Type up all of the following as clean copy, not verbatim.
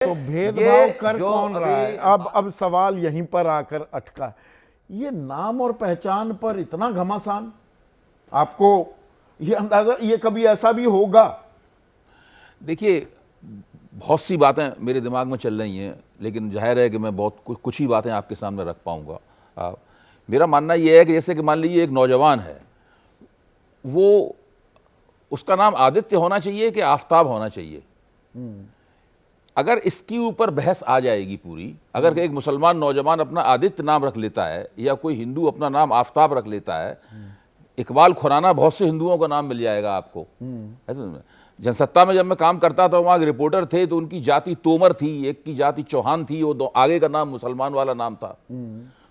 तो भेदभाव कर कौन रहा है? अब सवाल यहीं पर आकर अटका। ये नाम और पहचान पर इतना घमासान, आपको ये अंदाजा, ये कभी ऐसा भी होगा? देखिए, बहुत सी बातें मेरे दिमाग में चल रही हैं, लेकिन जाहिर है कि मैं बहुत कुछ ही बातें आपके सामने रख पाऊंगा। मेरा मानना यह है कि जैसे कि मान लीजिए एक नौजवान है, वो उसका नाम आदित्य होना चाहिए कि आफताब होना चाहिए। अगर इसके ऊपर बहस आ जाएगी पूरी, अगर एक मुसलमान नौजवान अपना आदित्य नाम रख लेता है या कोई हिंदू अपना नाम आफताब रख लेता है, इकबाल खुराना बहुत से हिंदुओं का नाम मिल जाएगा आपको। जनसत्ता में जब मैं काम करता था, वहाँ रिपोर्टर थे तो उनकी जाति तोमर थी, एक की जाति चौहान थी, वो आगे का नाम मुसलमान वाला नाम था।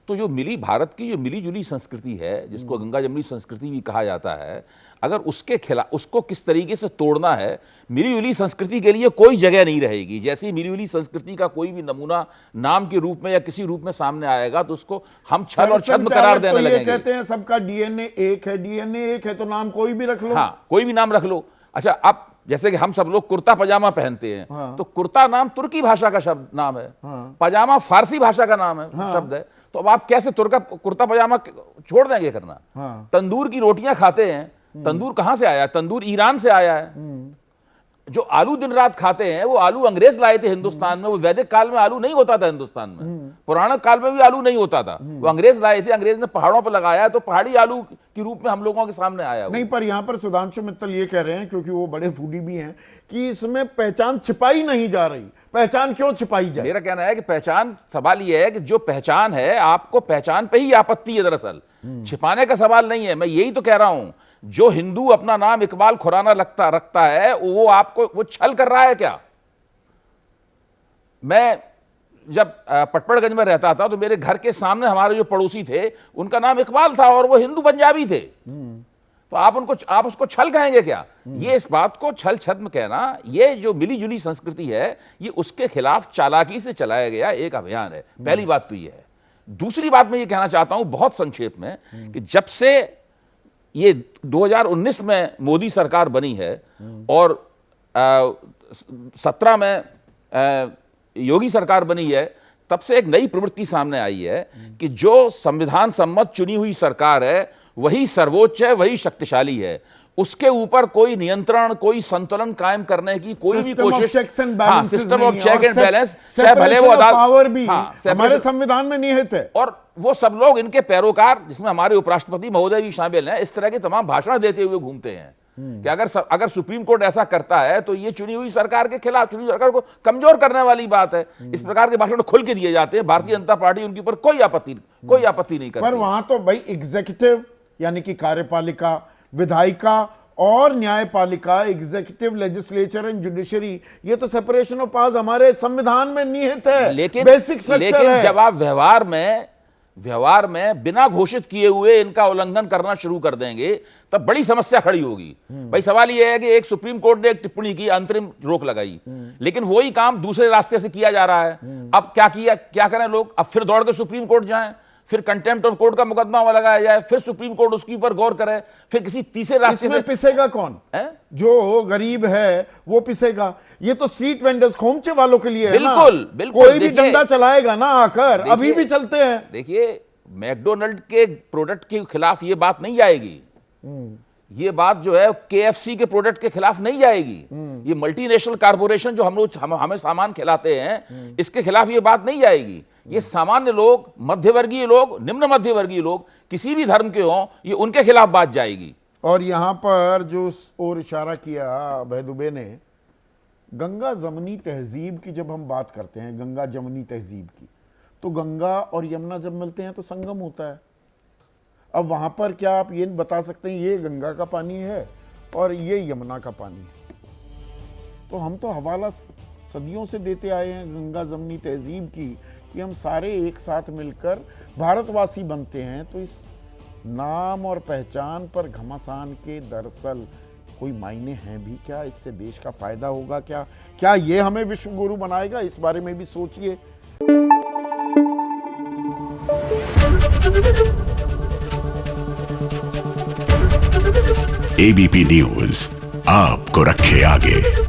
तो जो मिली भारत की जो मिली जुली संस्कृति है, जिसको गंगा जमुनी संस्कृति भी कहा जाता है, अगर उसके खिलाफ उसको किस तरीके से तोड़ना है, मिली जुली संस्कृति के लिए कोई जगह नहीं रहेगी। जैसे ही मिली जुली संस्कृति का कोई भी नमूना नाम के रूप में या किसी रूप में सामने आएगा तो उसको हम छल और छद्म करार देने लगेंगे। कहते हैं सबका डीएनए एक है, डीएनए एक है तो नाम कोई भी रख लो। हाँ, कोई भी नाम रख लो। अच्छा, अब जैसे कि हम सब लोग कुर्ता पजामा पहनते हैं, हाँ। तो कुर्ता नाम तुर्की भाषा का शब्द नाम है, हाँ। पजामा फारसी भाषा का नाम है, हाँ। शब्द है। तो अब आप कैसे कुर्ता पजामा छोड़ देंगे करना? हाँ। तंदूर की रोटियां खाते हैं, तंदूर कहां से आया है? तंदूर ईरान से आया है। जो आलू दिन रात खाते हैं, वो आलू अंग्रेज लाए थे हिंदुस्तान में। वो वैदिक काल में आलू नहीं होता था हिंदुस्तान में, पुराने काल में भी आलू नहीं होता था, वो अंग्रेज लाए थे। अंग्रेज ने पहाड़ों पर लगाया तो पहाड़ी आलू के रूप में हम लोगों के सामने आया नहीं। पर यहां पर सुधांशु मित्तल ये कह रहे हैं, क्योंकि वो बड़े फूडी भी हैं, कि इसमें पहचान छिपाई नहीं जा रही। पहचान क्यों छिपाई जाए? मेरा कहना है कि पहचान, सवाल यह है कि जो पहचान है, आपको पहचान पे ही आपत्ति है, दरअसल छिपाने का सवाल नहीं है। मैं यही तो कह रहा हूं, जो हिंदू अपना नाम इकबाल खुराना रखता है, वो आपको वो छल कर रहा है क्या? मैं जब पटपड़गंज में रहता था तो मेरे घर के सामने हमारे जो पड़ोसी थे, उनका नाम इकबाल था और वो हिंदू पंजाबी थे। तो आप उसको छल कहेंगे क्या? ये इस बात को छल छद्म कहना, ये जो मिली जुली संस्कृति है, ये उसके खिलाफ चालाकी से चलाया गया एक अभियान है। पहली बात तो ये है। दूसरी बात मैं ये कहना चाहता हूं बहुत संक्षेप में, कि जब से ये 2019 में मोदी सरकार बनी है और 17 में योगी सरकार बनी है, तब से एक नई प्रवृत्ति सामने आई है कि जो संविधान सम्मत चुनी हुई सरकार है, वही सर्वोच्च है, वही शक्तिशाली है। उसके ऊपर कोई नियंत्रण, कोई संतुलन कायम करने की कोई भी कोशिश, system of check and balance, चाहे भले वो पावर भी हमारे संविधान में निहित है। और वो सब लोग, इनके पैरोकार, जिसमें हमारे उपराष्ट्रपति महोदय भी शामिल हैं, इस तरह के तमाम भाषण देते हुए घूमते हैं कि अगर सुप्रीम कोर्ट ऐसा करता है तो ये चुनी हुई सरकार के खिलाफ, चुनी हुई सरकार को कमजोर करने वाली बात है। इस प्रकार के भाषण खुल के दिए जाते हैं। भारतीय जनता पार्टी उनके ऊपर कोई आपत्ति नहीं करती। पर वहां तो भाई एग्जीक्यूटिव यानी कि कार्यपालिका, विधायिका और न्यायपालिका, एग्जीक्यूटिव, लेजिस्लेचर एंड जुडिशरी, ये तो सेपरेशन ऑफ पावर्स हमारे संविधान में निहित है, बेसिक स्ट्रक्चर है। जब आप व्यवहार में बिना घोषित किए हुए इनका उल्लंघन करना शुरू कर देंगे, तब बड़ी समस्या खड़ी होगी। भाई सवाल यह है कि एक सुप्रीम कोर्ट ने एक टिप्पणी की, अंतरिम रोक लगाई, लेकिन वही काम दूसरे रास्ते से किया जा रहा है। अब क्या करें लोग? अब फिर दौड़ के सुप्रीम कोर्ट जाएं, फिर कंटेम्प्ट ऑफ कोर्ट का मुकदमा लगाया जाए, फिर सुप्रीम कोर्ट उसके ऊपर गौर करे, फिर किसी तीसरे रास्ते से पिसेगा कौन है? जो गरीब है वो पिसेगा। ये तो स्ट्रीट वेंडर्स, खोमचे वालों के लिए है। बिल्कुल। कोई भी डंडा चलाएगा ना आकर, अभी भी चलते हैं। देखिए, मैकडोनल्ड के प्रोडक्ट के खिलाफ ये बात नहीं जाएगी, ये बात जो है केएफसी के प्रोडक्ट के खिलाफ नहीं जाएगी। ये मल्टीनेशनल कारपोरेशन जो हमें सामान खिलाते हैं, इसके खिलाफ ये बात नहीं जाएगी। ये सामान्य लोग, मध्यवर्गीय लोग, निम्न मध्यवर्गीय लोग, किसी भी धर्म के हों, ये उनके खिलाफ बात जाएगी। और यहां पर जो और इशारा किया अभय दुबे ने, गंगा जमुनी तहजीब की जब हम बात करते हैं, गंगा जमुनी तहजीब की, तो गंगा और यमुना जब मिलते हैं तो संगम होता है। अब वहां पर क्या आप ये बता सकते हैं ये गंगा का पानी है और ये यमुना का पानी है? तो हम तो हवाला सदियों से देते आए हैं गंगा जमुनी तहजीब की, कि हम सारे एक साथ मिलकर भारतवासी बनते हैं। तो इस नाम और पहचान पर घमासान के दरअसल कोई मायने हैं भी क्या? इससे देश का फायदा होगा क्या ये हमें विश्व गुरु बनाएगा? इस बारे में भी सोचिए। एबीपी न्यूज आपको रखे आगे।